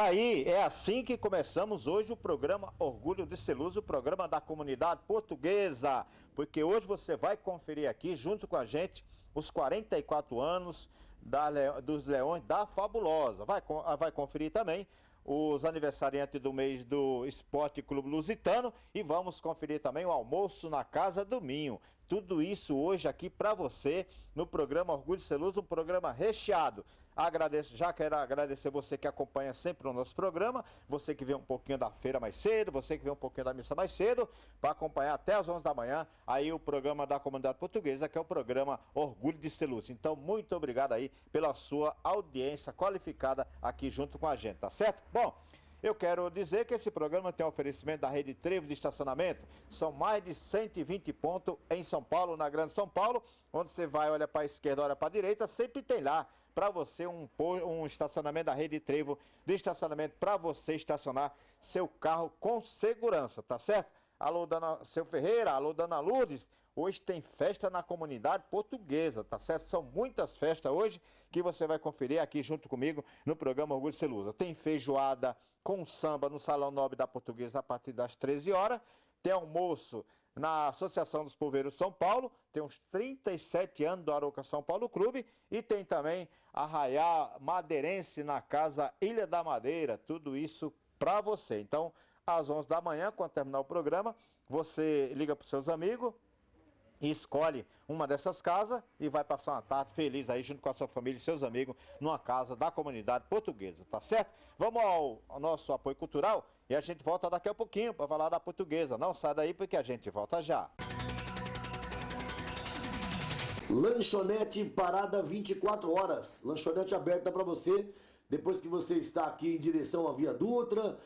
aí, é assim que começamos hoje o programa Orgulho de Ser Luso, o programa da comunidade portuguesa, porque hoje você vai conferir aqui, junto com a gente, os 44 anos dos Leões da Fabulosa. Vai conferir também os aniversariantes do mês do Esporte Clube Lusitano e vamos conferir também o almoço na Casa do Minho. Tudo isso hoje aqui para você no programa Orgulho de Ser Luso, um programa recheado. Já quero agradecer você que acompanha sempre o nosso programa, você que vê um pouquinho da feira mais cedo, você que vê um pouquinho da missa mais cedo, para acompanhar até às 11 da manhã, aí o programa da comunidade portuguesa, que é o programa Orgulho de Ser Luso. Então, muito obrigado aí pela sua audiência qualificada aqui junto com a gente, tá certo? Bom, eu quero dizer que esse programa tem um oferecimento da Rede Trevo de Estacionamento. São mais de 120 pontos em São Paulo, na Grande São Paulo, onde você vai, olha para a esquerda, olha para a direita, sempre tem lá para você um estacionamento da Rede Trevo de Estacionamento para você estacionar seu carro com segurança, tá certo? Alô, Seu Ferreira, alô, Dona Lourdes. Hoje tem festa na comunidade portuguesa, tá certo? São muitas festas hoje que você vai conferir aqui junto comigo no programa Orgulho de Ser Luso. Tem feijoada com samba no Salão Nobre da Portuguesa a partir das 13 horas. Tem almoço na Associação dos Poveiros São Paulo. Tem uns 37 anos do Arouca São Paulo Clube. E tem também Arraiá Madeirense na Casa Ilha da Madeira. Tudo isso para você. Então, às 11 da manhã, quando terminar o programa, você liga para os seus amigos e escolhe uma dessas casas e vai passar uma tarde feliz aí junto com a sua família e seus amigos numa casa da comunidade portuguesa, tá certo? Vamos ao nosso apoio cultural e a gente volta daqui a pouquinho para falar da portuguesa. Não sai daí porque a gente volta já. Lanchonete Parada 24 horas. Lanchonete aberta para você. Depois que você está aqui em direção à Via Dutra,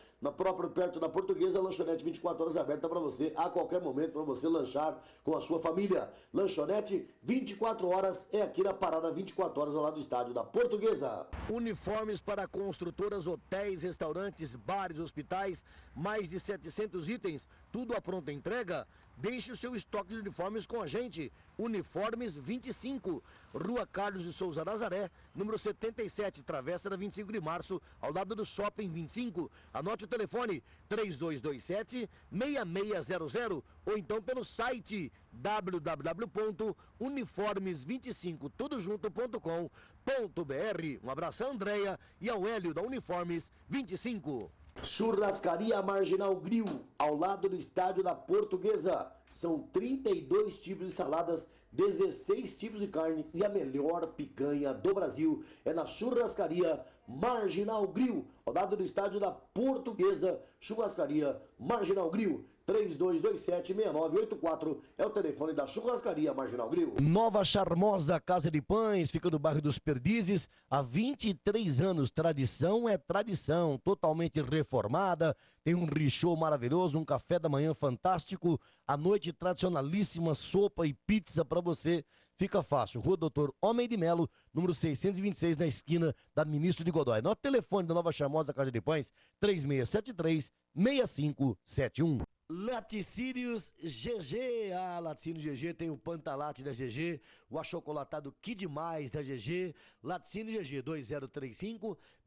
perto da Portuguesa, a lanchonete 24 horas aberta para você, a qualquer momento, para você lanchar com a sua família. Lanchonete 24 horas é aqui na Parada 24 horas, ao lado do estádio da Portuguesa. Uniformes para construtoras, hotéis, restaurantes, bares, hospitais, mais de 700 itens, tudo à pronta entrega. Deixe o seu estoque de uniformes com a gente. Uniformes 25, Rua Carlos de Souza Nazaré, número 77, Travessa da 25 de Março, ao lado do Shopping 25. Anote o telefone 3227-6600 ou então pelo site www.uniformes25tudojunto.com.br. Um abraço a Andréia e ao Hélio da Uniformes 25. Churrascaria Marginal Grill, ao lado do estádio da Portuguesa. São 32 tipos de saladas, 16 tipos de carne e a melhor picanha do Brasil é na Churrascaria Marginal Grill, ao lado do estádio da Portuguesa. Churrascaria Marginal Grill, 3227-6984 é o telefone da Churrascaria Marginal Grill. Nova Charmosa Casa de Pães, fica no bairro dos Perdizes, há 23 anos. Tradição é tradição, totalmente reformada, tem um richô maravilhoso, um café da manhã fantástico, à noite tradicionalíssima, sopa e pizza para você. Fica fácil, Rua Doutor Homem de Melo, número 626, na esquina da Ministro de Godói. No telefone da Nova Charmosa Casa de Pães, 3673-6571. Laticínios GG, Laticínios GG tem o Pantalate da GG, o achocolatado Que Demais da GG, Laticínios GG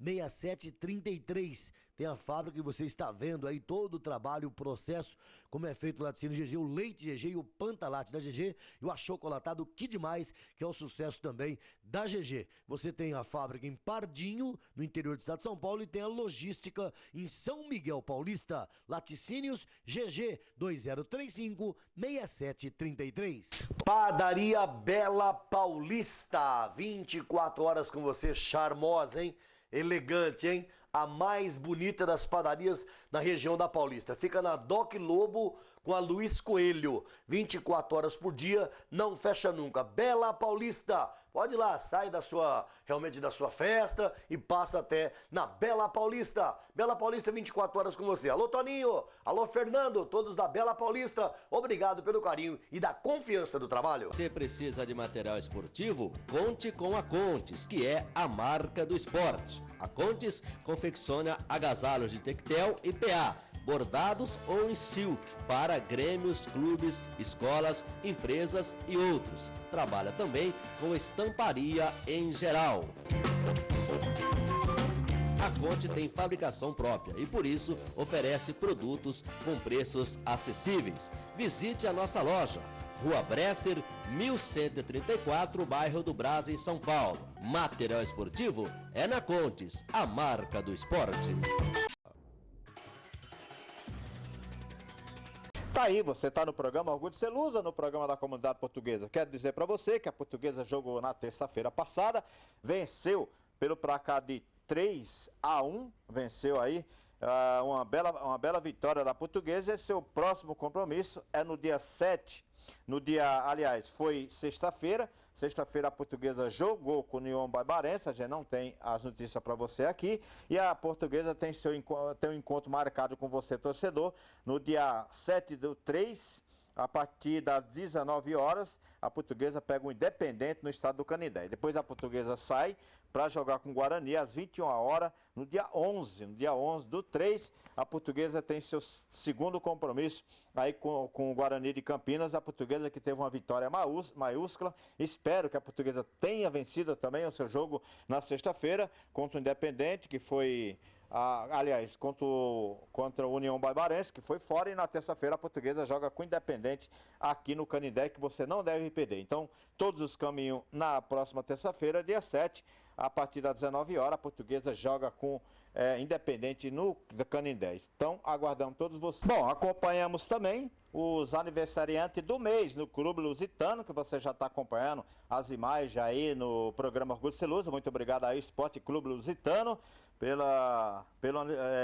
2035-6733. Tem a fábrica que você está vendo aí, todo o trabalho, o processo, como é feito o Laticínios GG, o leite GG e o Pantalate da GG, e o achocolatado Que Demais, que é o sucesso também da GG. Você tem a fábrica em Pardinho, no interior do estado de São Paulo, e tem a logística em São Miguel Paulista. Laticínios GG 2035-6733. Padaria Bela Paulista, 24 horas com você, charmosa, hein? Elegante, hein? A mais bonita das padarias na região da Paulista. Fica na Doc Lobo com a Luiz Coelho. 24 horas por dia, não fecha nunca. Bela Paulista. Pode ir lá, sai da sua festa e passa até na Bela Paulista. Bela Paulista, 24 horas com você. Alô, Toninho. Alô, Fernando. Todos da Bela Paulista. Obrigado pelo carinho e da confiança do trabalho. Você precisa de material esportivo? Conte com a Contes, que é a marca do esporte. A Contes confecciona agasalhos de tectel e PA, bordados ou em silk para grêmios, clubes, escolas, empresas e outros. Trabalha também com estamparia em geral. A Conte tem fabricação própria e, por isso, oferece produtos com preços acessíveis. Visite a nossa loja. Rua Bresser, 1134, bairro do Brás, em São Paulo. Material esportivo é na Contes, a marca do esporte. Tá aí, você está no programa Orgulho de Ser Lusa, no programa da Comunidade Portuguesa. Quero dizer para você que a Portuguesa jogou na terça-feira passada, venceu pelo placar de 3-1, venceu aí uma bela vitória da Portuguesa. E seu próximo compromisso é no dia 7. Aliás, foi sexta-feira. Sexta-feira a Portuguesa jogou com o União Barbarense, a gente não tem as notícias para você aqui. E a Portuguesa tem um encontro marcado com você, torcedor, no dia 7/3, a partir das 19 horas. A Portuguesa pega o Independente no estado do Canindé. Depois a Portuguesa sai para jogar com o Guarani às 21 horas, no dia 11. No dia 11/3, a Portuguesa tem seu segundo compromisso aí com o Guarani de Campinas. A Portuguesa que teve uma vitória maiúscula. Espero que a Portuguesa tenha vencido também o seu jogo na sexta-feira contra o Independente, que foi... aliás, contra o União Barbarense, que foi fora, e na terça-feira a Portuguesa joga com o Independente aqui no Canindé, que você não deve perder. Então, todos os caminhos na próxima terça-feira, dia 7, a partir das 19 horas, a Portuguesa joga com Independente no Canindé. Então, aguardamos todos vocês. Bom, acompanhamos também os aniversariantes do mês no Clube Lusitano, que você já está acompanhando as imagens aí no programa Orgulho de Ser Lusa. Muito obrigado aí, Esporte Clube Lusitano, pela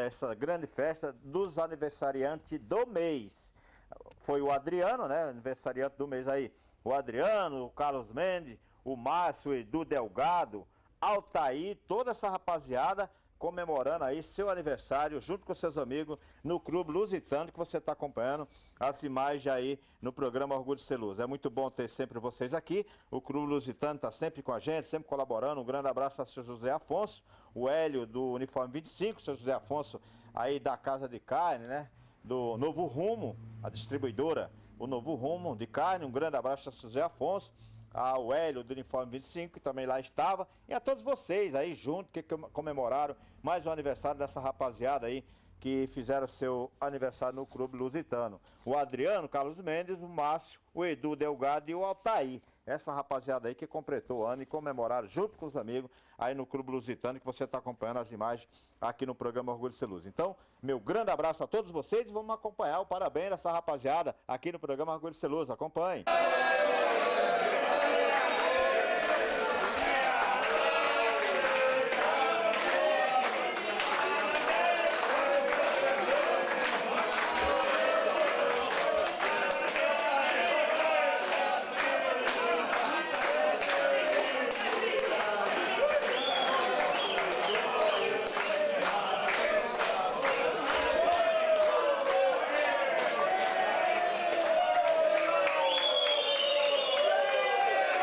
essa grande festa dos aniversariantes do mês. Foi o Adriano, né, aniversariante do mês aí. O Adriano, o Carlos Mendes, o Márcio, o Edu Delgado, Altair, toda essa rapaziada comemorando aí seu aniversário junto com seus amigos no Clube Lusitano, que você está acompanhando as imagens aí no programa Orgulho de Ser Lusa. É muito bom ter sempre vocês aqui. O Clube Lusitano está sempre com a gente, sempre colaborando. Um grande abraço ao seu José Afonso, o Hélio do Uniforme 25, seu José Afonso aí da Casa de Carne, né? Do Novo Rumo, a distribuidora, o Novo Rumo de Carne. Um grande abraço ao seu José Afonso, ao Hélio do Uniforme 25, que também lá estava, e a todos vocês aí junto, que comemoraram mais um aniversário dessa rapaziada aí, que fizeram seu aniversário no Clube Lusitano. O Adriano, Carlos Mendes, o Márcio, o Edu Delgado e o Altair. Essa rapaziada aí que completou o ano e comemoraram junto com os amigos aí no Clube Lusitano, que você está acompanhando as imagens aqui no programa Orgulho de Ser Lusa. Então, meu grande abraço a todos vocês e vamos acompanhar o parabéns dessa rapaziada aqui no programa Orgulho de Ser Lusa. Acompanhe.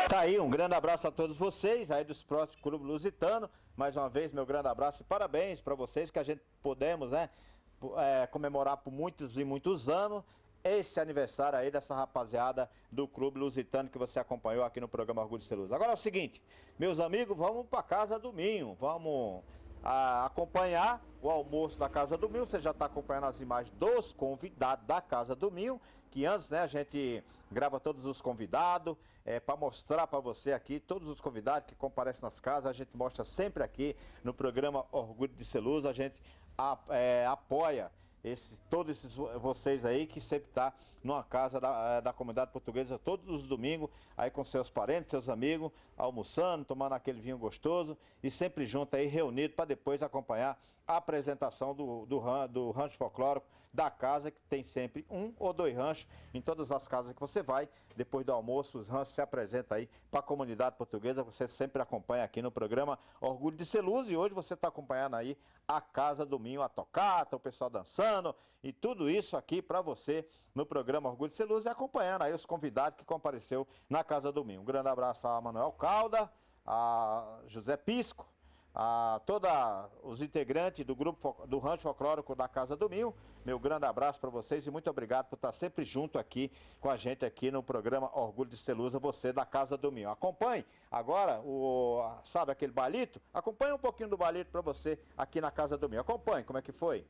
Tá aí, um grande abraço a todos vocês aí dos próximos Clube Lusitano. Mais uma vez, meu grande abraço e parabéns para vocês, que a gente podemos, né, comemorar por muitos e muitos anos esse aniversário aí dessa rapaziada do Clube Lusitano que você acompanhou aqui no programa Orgulho de Ser Lusa. Agora é o seguinte, meus amigos, vamos para Casa do Minho, vamos acompanhar o almoço da Casa do Minho. Você já está acompanhando as imagens dos convidados da Casa do Minho, que antes, né, a gente grava todos os convidados, para mostrar para você aqui todos os convidados que comparecem nas casas. A gente mostra sempre aqui no programa Orgulho de Ser Lusa. A gente apoia todos esses vocês aí que sempre tá numa casa da comunidade portuguesa todos os domingos, aí com seus parentes, seus amigos, almoçando, tomando aquele vinho gostoso e sempre junto aí, reunido, para depois acompanhar a apresentação do rancho folclórico da casa, que tem sempre um ou dois ranchos em todas as casas que você vai. Depois do almoço, os ranchos se apresentam aí para a comunidade portuguesa. Você sempre acompanha aqui no programa Orgulho de Ser Lusa, e hoje você está acompanhando aí a Casa do Minho, a tocata, o pessoal dançando e tudo isso aqui para você no programa Orgulho de Ser Lusa, e acompanhando aí os convidados que compareceu na Casa do Minho. Um grande abraço a Manuel Calda, a José Pisco, a todos os integrantes do grupo do Rancho Folclórico da Casa do Minho. Meu grande abraço para vocês e muito obrigado por estar sempre junto aqui com a gente aqui no programa Orgulho de Ser Lusa, você da Casa do Minho. Acompanhe agora sabe aquele balito? Acompanhe um pouquinho do balito para você aqui na Casa do Minho. Acompanhe, como é que foi?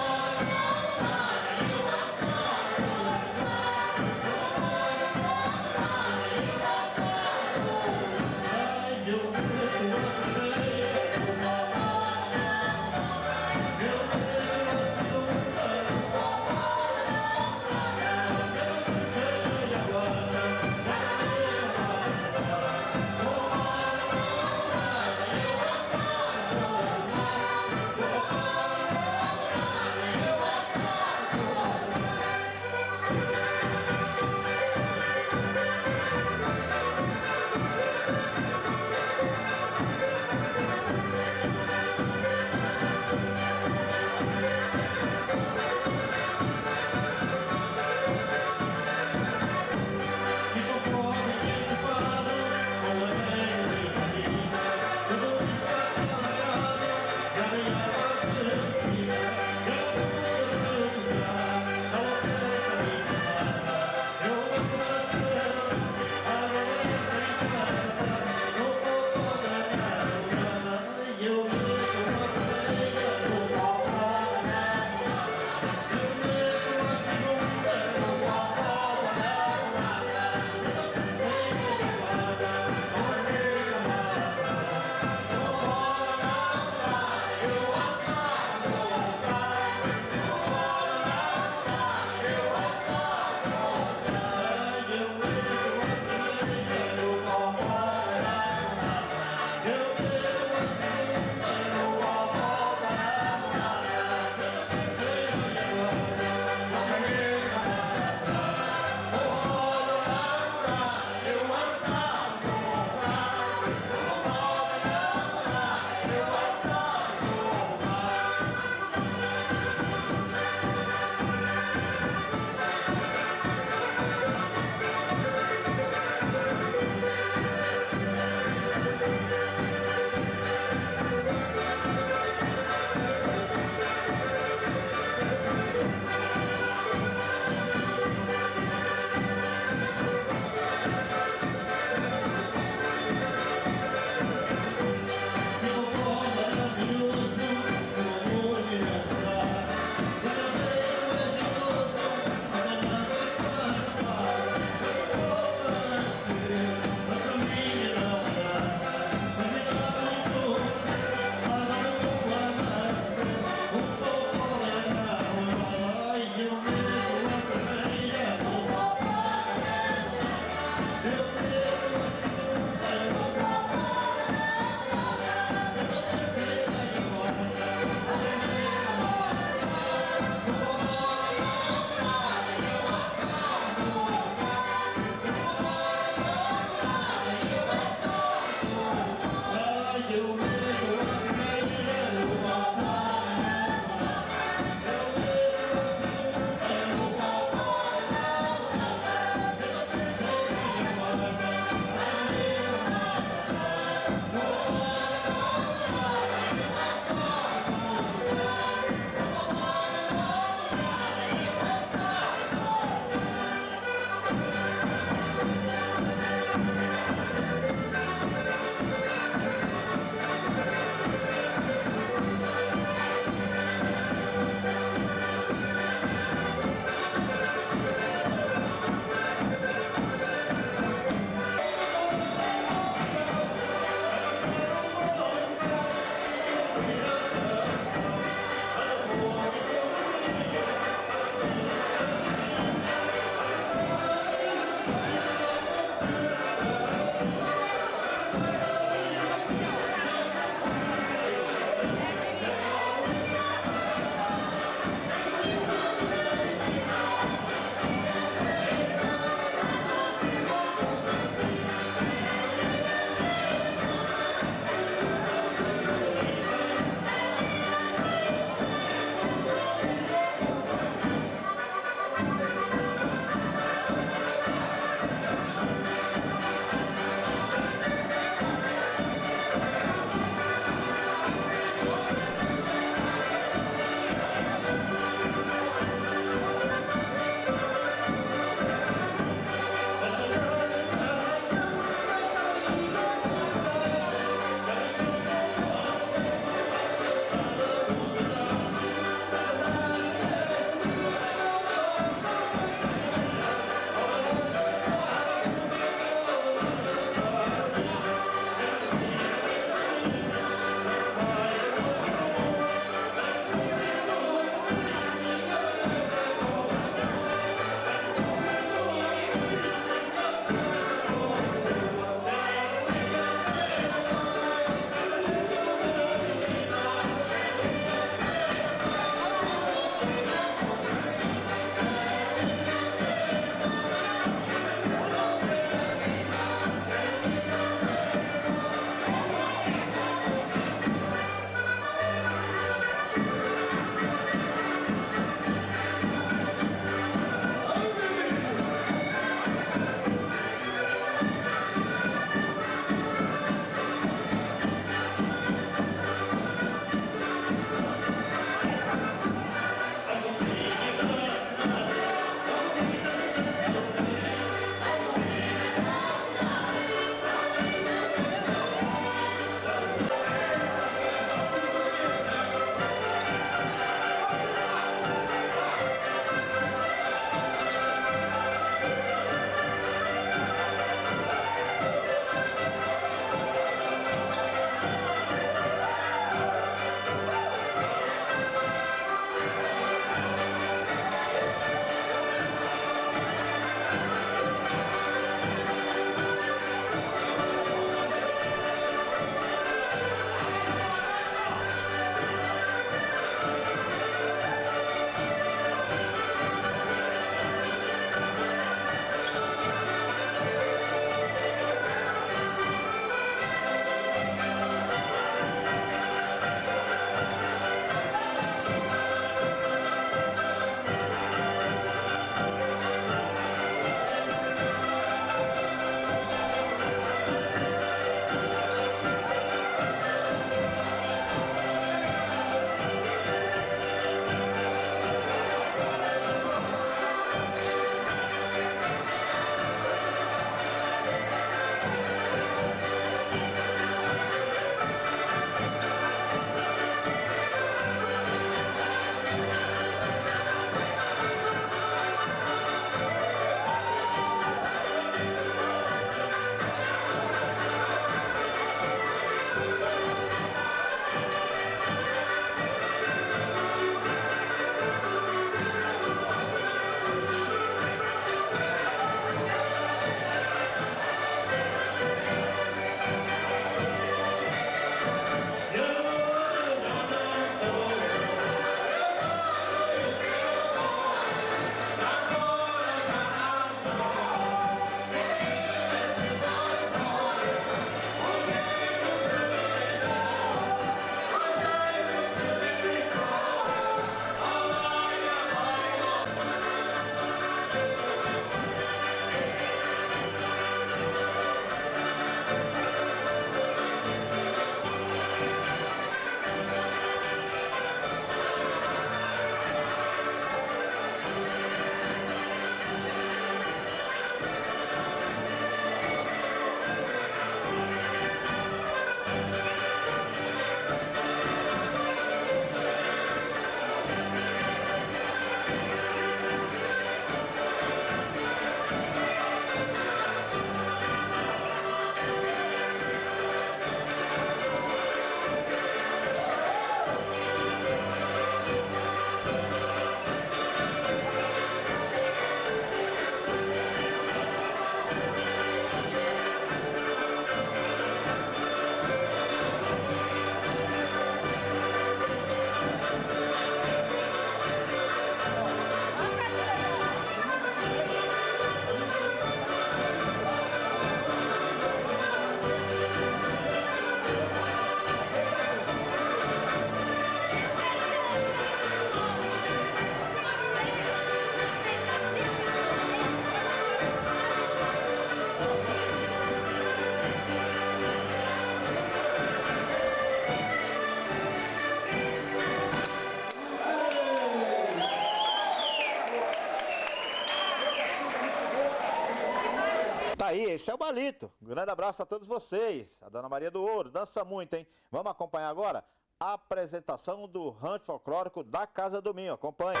Aí, esse é o Balito. Um grande abraço a todos vocês. A Dona Maria do Ouro, dança muito, hein? Vamos acompanhar agora a apresentação do rancho folclórico da Casa do Minho. Acompanhe.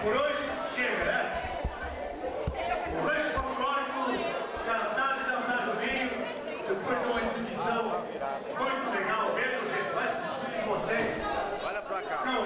Por hoje, chega, né? O rancho folclórico, cantado e dançado vinho, depois de uma exibição muito legal mesmo, gente. Vai se despedir de vocês. Olha pra cá. Não.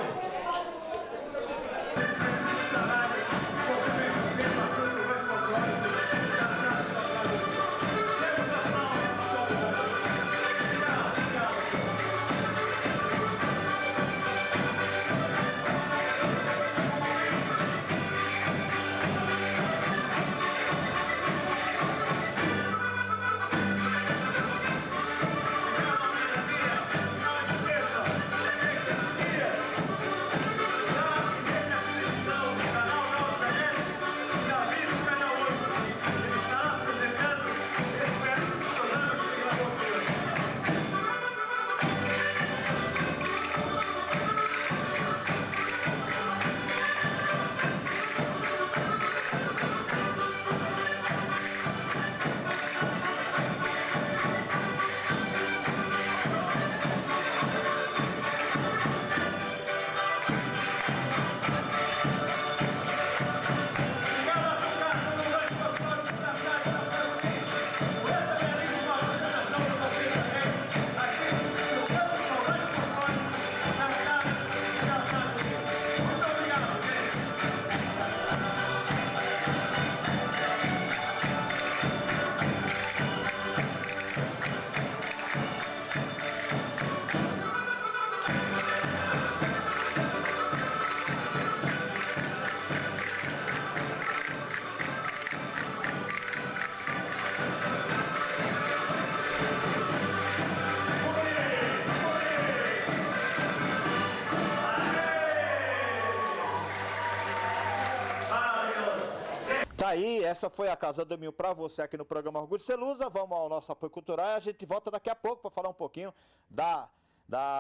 Tá aí, essa foi a Casa do Mil para você aqui no programa Orgulho de Celusa. Vamos ao nosso apoio cultural e a gente volta daqui a pouco para falar um pouquinho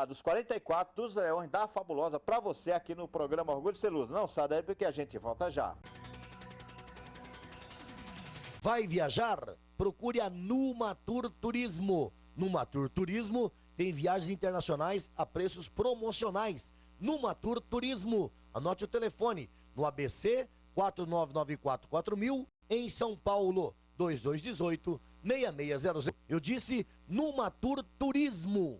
dos 44 dos Leões da Fabulosa para você aqui no programa Orgulho de Celusa. Não sai daí porque a gente volta já. Vai viajar? Procure a Numatur Turismo. Numatur Turismo tem viagens internacionais a preços promocionais. Numatur Turismo. Anote o telefone no ABC 49944000 em São Paulo, 2218-6600. Eu disse Numatur Turismo.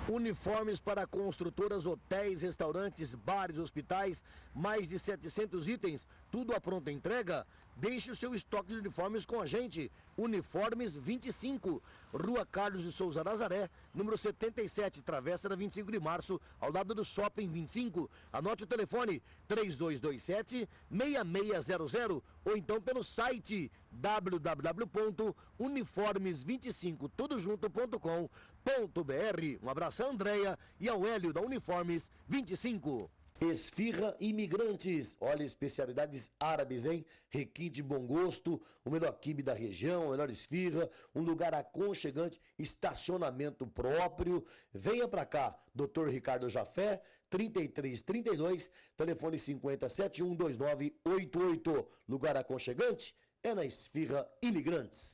Uniformes para construtoras, hotéis, restaurantes, bares, hospitais, mais de 700 itens, tudo à pronta entrega. Deixe o seu estoque de uniformes com a gente. Uniformes 25, Rua Carlos de Souza Nazaré, número 77, Travessa da 25 de Março, ao lado do Shopping 25. Anote o telefone 3227-6600 ou então pelo site www.uniformes25tudojunto.com.br. Um abraço a Andréia e ao Hélio da Uniformes 25. Esfirra Imigrantes, olha, especialidades árabes, hein? Requinte de bom gosto, o melhor quibe da região, a melhor esfirra, um lugar aconchegante, estacionamento próprio. Venha pra cá, Dr. Ricardo Jafé, 3332, telefone 50712988. Lugar aconchegante é na Esfirra Imigrantes.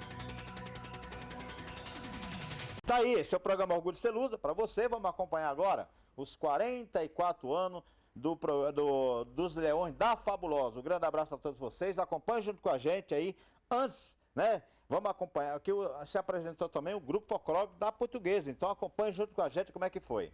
Tá aí, esse é o programa Orgulho de Celusa para você. Vamos acompanhar agora os 44 anos dos Leões da Fabulosa. Um grande abraço a todos vocês. Acompanhe junto com a gente aí. Antes, né? Vamos acompanhar. Aqui se apresentou também o Grupo Folclórico da Portuguesa. Então acompanhe junto com a gente como é que foi.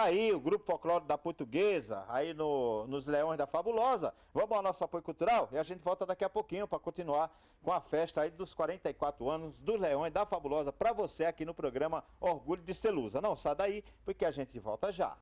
aí o Grupo Folclore da Portuguesa, aí nos Leões da Fabulosa. Vamos ao nosso apoio cultural e a gente volta daqui a pouquinho para continuar com a festa aí dos 44 anos dos Leões da Fabulosa para você aqui no programa Orgulho de Ser Lusa. Não sai daí, porque a gente volta já.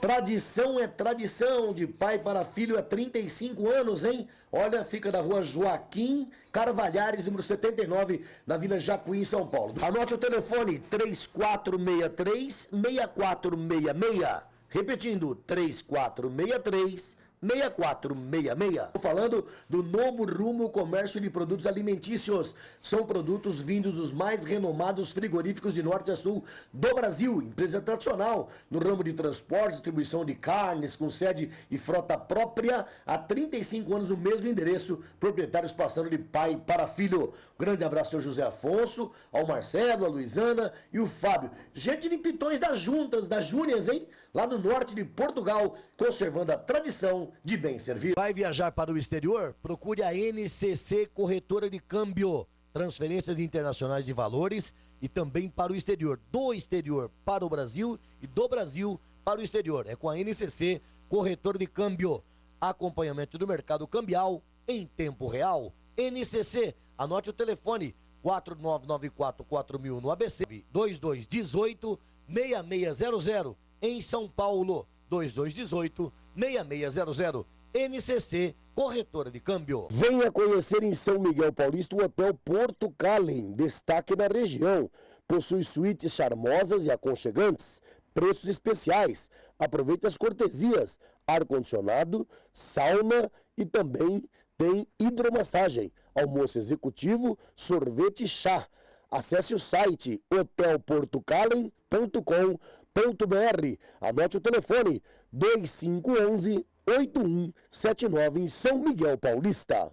Tradição é tradição, de pai para filho há 35 anos, hein? Olha, fica na rua Joaquim Carvalhares, número 79, na Vila Jacuí, em São Paulo. Anote o telefone, 3463-6466. Repetindo, 3463-6466. Estou falando do Novo Rumo Comércio de Produtos Alimentícios. São produtos vindos dos mais renomados frigoríficos de norte a sul do Brasil. Empresa tradicional no ramo de transporte, distribuição de carnes, com sede e frota própria. Há 35 anos no mesmo endereço, proprietários passando de pai para filho. Grande abraço ao José Afonso, ao Marcelo, a Luizana e o Fábio. Gente de Pitões das Juntas, das Júnias, hein? Lá no norte de Portugal, conservando a tradição de bem servir. Vai viajar para o exterior? Procure a NCC Corretora de Câmbio. Transferências internacionais de valores e também para o exterior. Do exterior para o Brasil e do Brasil para o exterior. É com a NCC Corretora de Câmbio. Acompanhamento do mercado cambial em tempo real. NCC, anote o telefone 4994-4000 no ABC, 2218-6600 em São Paulo, 2218-6600. NCC Corretora de Câmbio. Venha conhecer em São Miguel Paulista o Hotel Porto Calen, destaque na região. Possui suítes charmosas e aconchegantes, preços especiais. Aproveite as cortesias, ar-condicionado, sauna e também tem hidromassagem, almoço executivo, sorvete e chá. Acesse o site hotelportocalen.com.br. Anote o telefone 2511-8179 em São Miguel Paulista.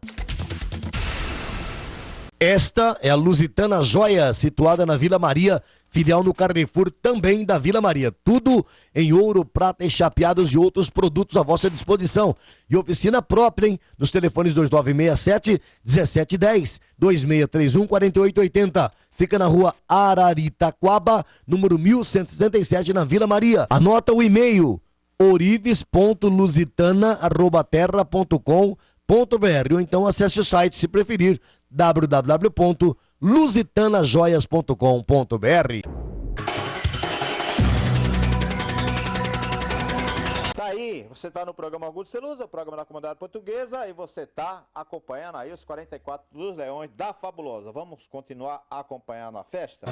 Esta é a Lusitana Joia, situada na Vila Maria, filial no Carrefour também da Vila Maria. Tudo em ouro, prata e chapeados e outros produtos à vossa disposição. E oficina própria, hein? Nos telefones 2967-1710, 2631-4880. Fica na rua Araritaquaba, número 1167, na Vila Maria. Anota o e-mail, orives.lusitana@terra.com.br, ou então acesse o site, se preferir, www.lusitanajoias.com.br. Tá aí, você tá no programa Orgulho de Ser Lusa, o programa da comunidade portuguesa, e você tá acompanhando aí os 44 dos Leões da Fabulosa. Vamos continuar acompanhando a festa?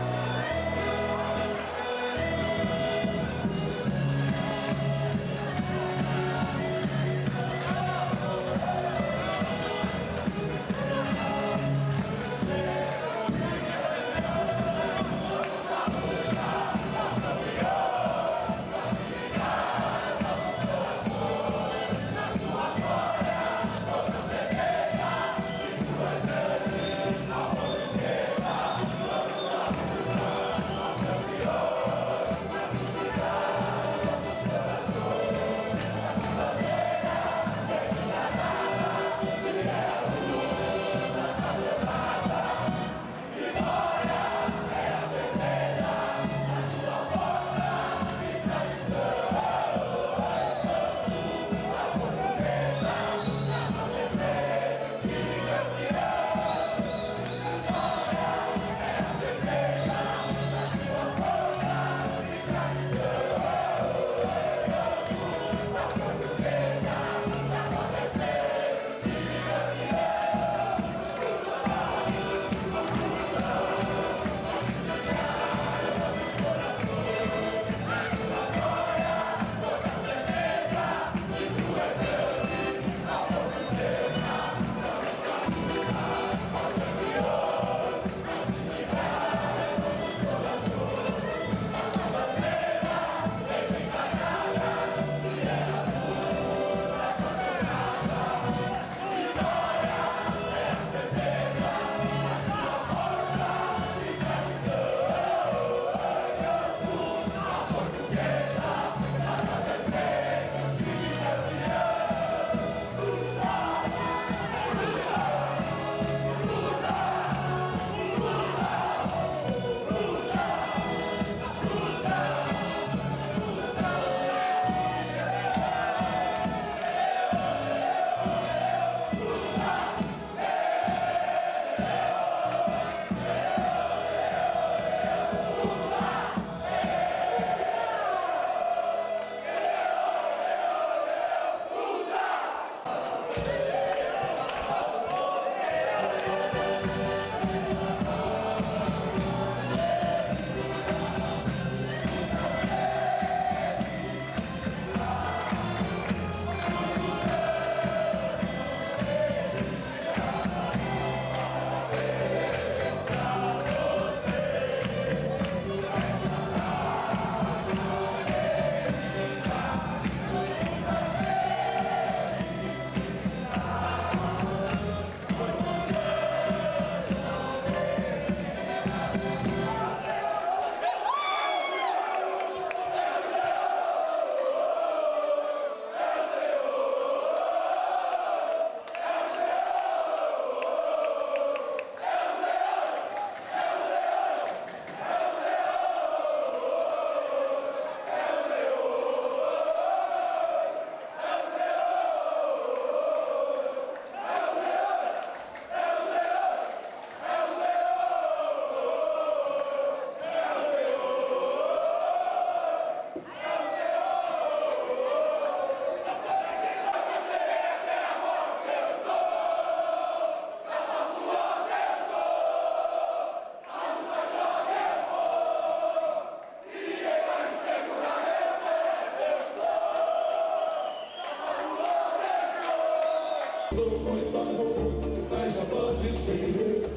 Sinto muito amor, mas já pode ser.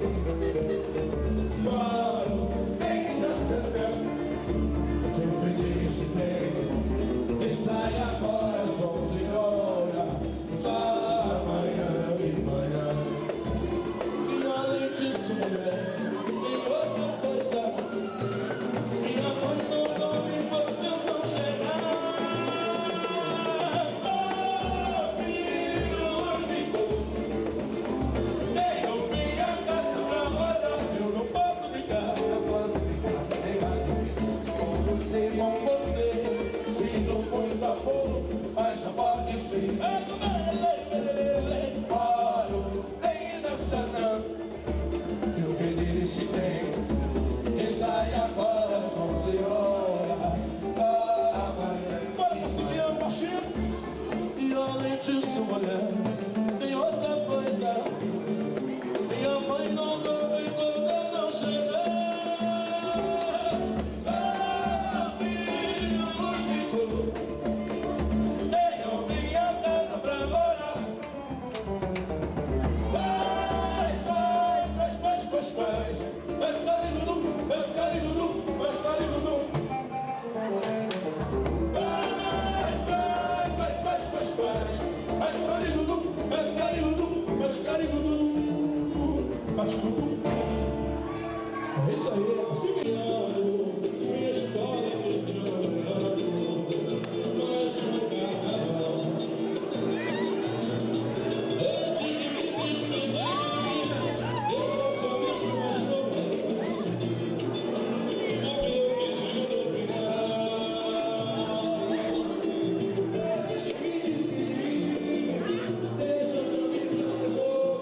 Moro em Jaçanã, sempre disse bem que sai agora às 11 horas, amanhã e manhã. E além disso, mulher, tem outra coisa. Minha mãe não dorme enquanto eu não chegar. Mas não pode ser. Moro em Jaçanã, se eu pedir esse trem que sai agora às 11 horas, amanhã. Bora, Simeão, baixinho. E além disso, mulher, tem outra coisa. Minha mãe não dorme quando eu não chegar. É isso aí, Simeão, minha escola me trocando, mas no carnaval. Antes de me despedir, deixa só mesmo mais problemas, no meu pedido final. Antes de me despedir, deixa só mesmo mais problemas.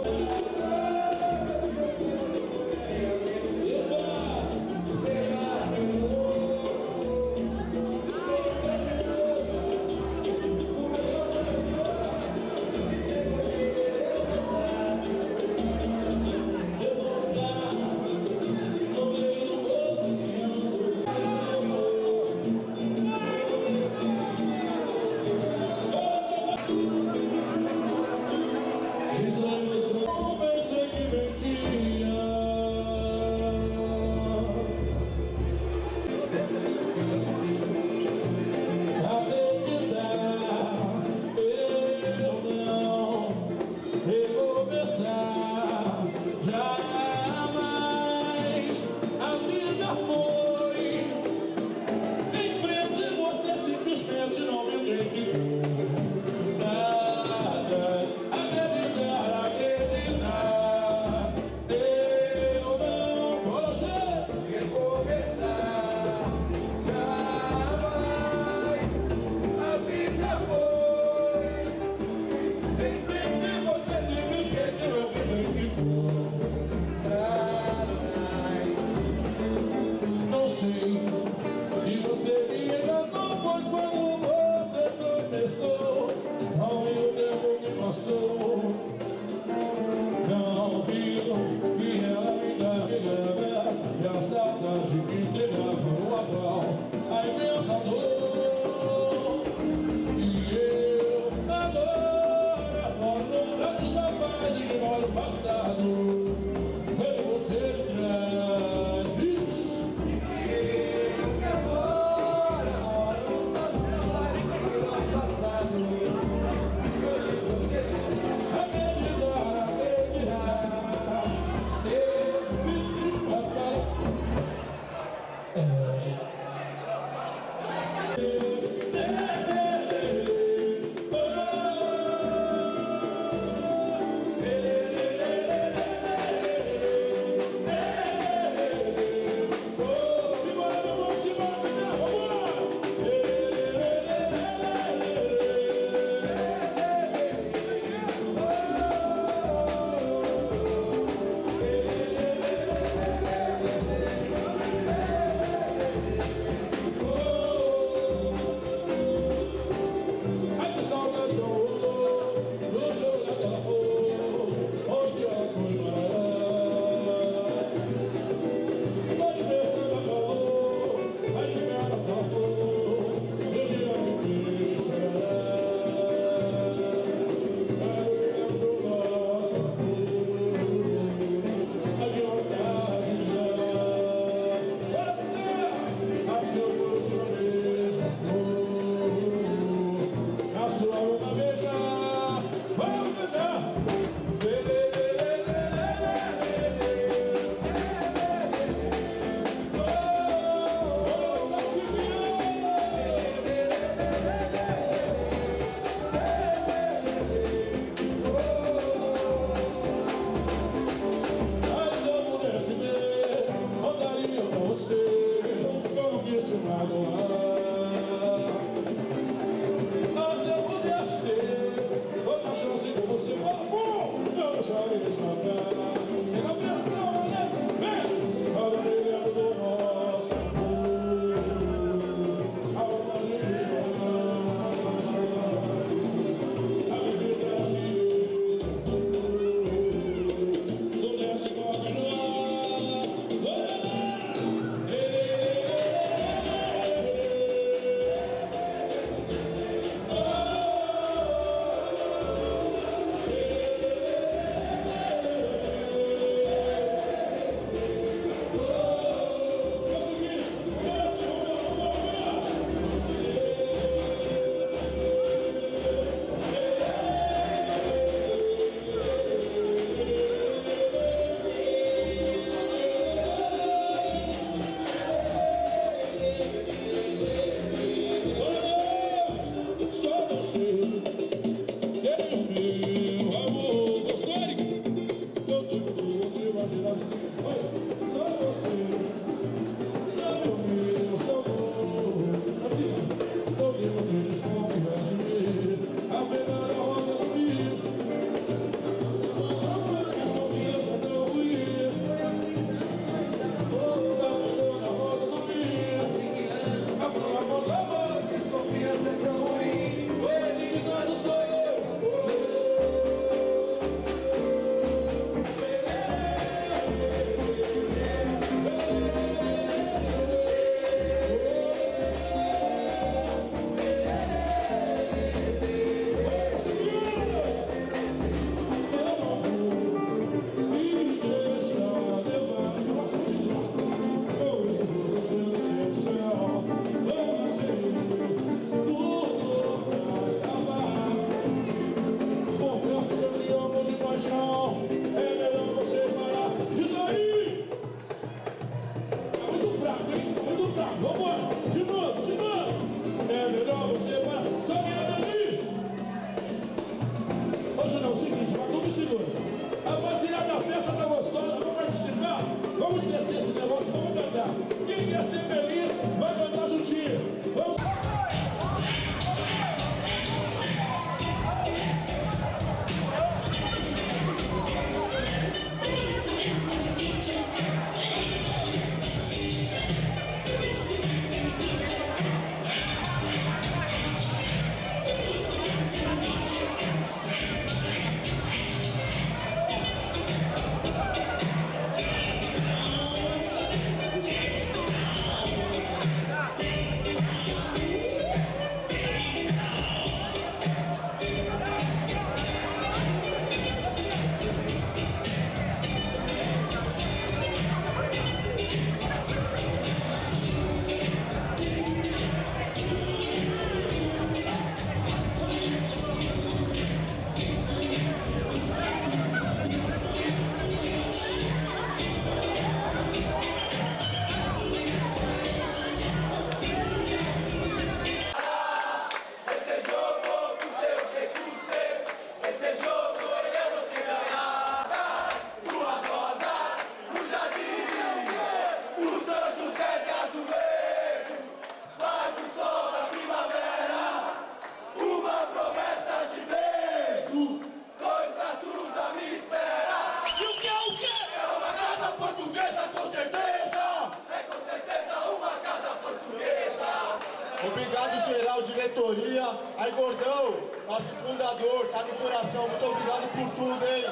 portuguesa, com certeza! É com certeza uma casa portuguesa. Obrigado, geral, diretoria. Aí, Gordão, nosso fundador, tá no coração. Muito obrigado por tudo, hein?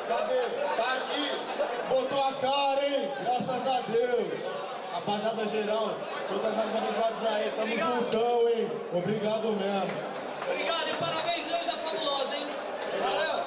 Cadê? Tá aqui. Botou a cara, hein? Graças a Deus. Rapaziada geral, todas as amizades aí, tamo juntão, hein? Obrigado mesmo. Obrigado e parabéns, Leões da Fabulosa, hein? Valeu!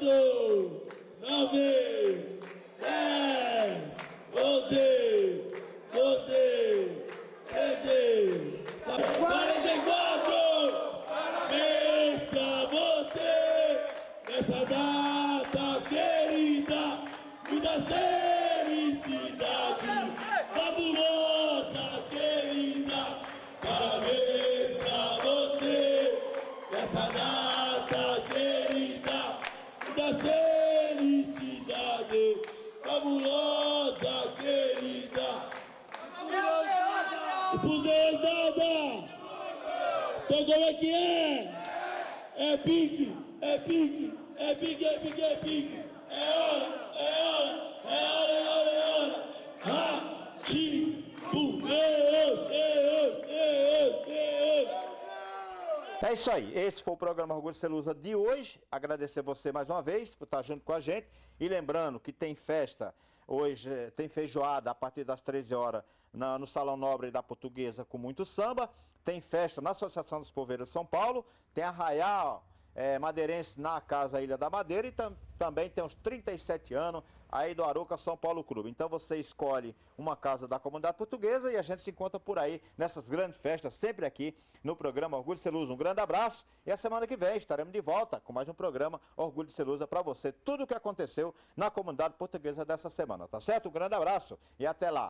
8, 9, 10, 11, 12, 13, 44! Parabéns pra você nessa data querida, muita felicidade, fabulosa querida. Parabéns pra você nessa data querida, muita felicidade, fabulosa querida. E pros Deus nada! Então como é que é? É pique, é pique, é pique, é pique, é pique. É hora, é hora, é hora, é hora, é hora. Tipo, Deus, Deus, Deus, Deus. É isso aí, esse foi o programa Orgulho de Ser Lusa de hoje. Agradecer você mais uma vez por estar junto com a gente. E lembrando que tem festa hoje, tem feijoada a partir das 13 horas no Salão Nobre da Portuguesa com muito samba. Tem festa na Associação dos Poveiros de São Paulo. Tem arraial madeirense na Casa Ilha da Madeira. E também tem uns 37 anos aí do Arouca São Paulo Clube. Então você escolhe uma casa da comunidade portuguesa e a gente se encontra por aí nessas grandes festas, sempre aqui no programa Orgulho de Ser Lusa. Um grande abraço e a semana que vem estaremos de volta com mais um programa Orgulho de Ser Lusa para você. Tudo o que aconteceu na comunidade portuguesa dessa semana, tá certo? Um grande abraço e até lá.